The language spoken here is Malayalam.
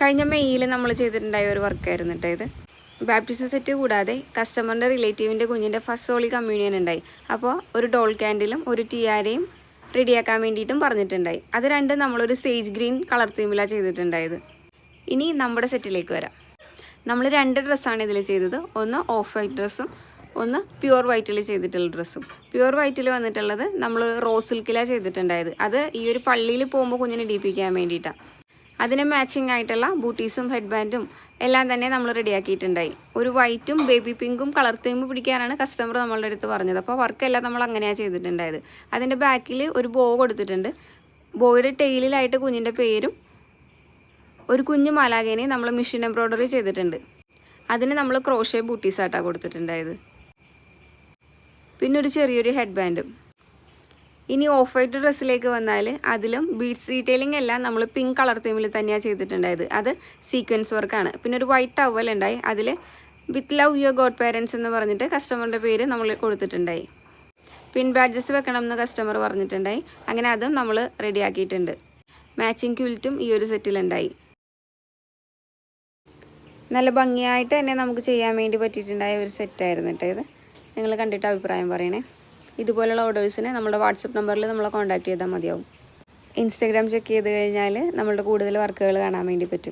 കഴിഞ്ഞ മെയ്യിൽ നമ്മൾ ചെയ്തിട്ടുണ്ടായ ഒരു വർക്കായിരുന്നു കേട്ടോ ഇത്. ബാപ്റ്റിസം സെറ്റ് കൂടാതെ കസ്റ്റമറിൻ്റെ റിലേറ്റീവിൻ്റെ കുഞ്ഞിൻ്റെ ഫസ്റ്റ് ഹോളി കമ്മ്യൂണിയൻ ഉണ്ടായി. അപ്പോൾ ഒരു ഡോൾ ക്യാൻഡിലും ഒരു ടിയാരയും റെഡിയാക്കാൻ വേണ്ടിയിട്ടും പറഞ്ഞിട്ടുണ്ടായി. അത് രണ്ടും നമ്മളൊരു സേജ് ഗ്രീൻ കളർ തീമിലാണ് ചെയ്തിട്ടുണ്ടായത്. ഇനി നമ്മുടെ സെറ്റിലേക്ക് വരാം. നമ്മൾ 2 ഡ്രസ്സാണ് ഇതിൽ ചെയ്തത്. ഒന്ന് ഓഫ് വൈറ്റ് ഡ്രസ്സും ഒന്ന് പ്യുവർ വൈറ്റിൽ ചെയ്തിട്ടുള്ള ഡ്രസ്സും. പ്യുവർ വൈറ്റിൽ വന്നിട്ടുള്ളത് നമ്മൾ റോസ് സിൽക്കിലാണ് ചെയ്തിട്ടുണ്ടായത്. അത് ഈ ഒരു പള്ളിയിൽ പോകുമ്പോൾ കുഞ്ഞിനെ ഇടിപ്പിക്കാൻ വേണ്ടിയിട്ടാണ്. അതിന് മാച്ചിങ് ആയിട്ടുള്ള ബൂട്ടീസും ഹെഡ് ബാൻഡും എല്ലാം തന്നെ നമ്മൾ റെഡിയാക്കിയിട്ടുണ്ടായി. ഒരു വൈറ്റും ബേബി പിങ്കും കളർ തീം പിടിക്കാനാണ് കസ്റ്റമർ നമ്മളുടെ അടുത്ത് പറഞ്ഞത്. അപ്പോൾ വർക്കെല്ലാം നമ്മൾ അങ്ങനെയാണ് ചെയ്തിട്ടുണ്ടായത്. അതിൻ്റെ ബാക്കിൽ ഒരു ബോ കൊടുത്തിട്ടുണ്ട്. ബോയുടെ ടെയിലിലായിട്ട് കുഞ്ഞിൻ്റെ പേരും ഒരു കുഞ്ഞു മാലാഖേനെ നമ്മൾ മെഷീൻ എംബ്രോയ്ഡറി ചെയ്തിട്ടുണ്ട്. അതിന് നമ്മൾ ക്രോഷേ ബൂട്ടീസായിട്ടാണ് കൊടുത്തിട്ടുണ്ടായത്. പിന്നെ ഒരു ചെറിയൊരു ഹെഡ് ബാൻഡും. ഇനി ഓഫ് വൈറ്റ് ഡ്രസ്സിലേക്ക് വന്നാൽ അതിലും ബീഡ്സ് ഡീറ്റെയിലിംഗ് എല്ലാം നമ്മൾ പിങ്ക് കളർ തീമിൽ തന്നെയാണ് ചെയ്തിട്ടുണ്ടായത്. അത് സീക്വൻസ് വർക്കാണ്. പിന്നെ ഒരു വൈറ്റ് ടവൽ ഉണ്ടായി. അതിൽ with love your God parents എന്ന് പറഞ്ഞിട്ട് കസ്റ്റമറിൻ്റെ പേര് നമ്മൾ കൊടുത്തിട്ടുണ്ടായി. പിൻ ബാഡ്ജസ് വെക്കണം എന്ന് കസ്റ്റമർ പറഞ്ഞിട്ടുണ്ടായി. അങ്ങനെ അതും നമ്മൾ റെഡിയാക്കിയിട്ടുണ്ട്. മാച്ചിങ് ക്വിൽറ്റും ഈ ഒരു സെറ്റിലുണ്ടായി. നല്ല ഭംഗിയായിട്ട് തന്നെ നമുക്ക് ചെയ്യാൻ വേണ്ടി പറ്റിയിട്ടുണ്ടായ ഒരു സെറ്റായിരുന്നു കേട്ടോ ഇത്. നിങ്ങൾ കണ്ടിട്ട് അഭിപ്രായം പറയണേ. ഇതുപോലുള്ള ഓർഡേഴ്സിന് നമ്മുടെ വാട്സപ്പ് നമ്പറിൽ നമ്മളെ കോൺടാക്ട് ചെയ്താൽ മതിയാവും. ഇൻസ്റ്റാഗ്രാം ചെക്ക് ചെയ്ത് കഴിഞ്ഞാൽ നമ്മളുടെ കൂടുതൽ വർക്കുകൾ കാണാൻ വേണ്ടി പറ്റും.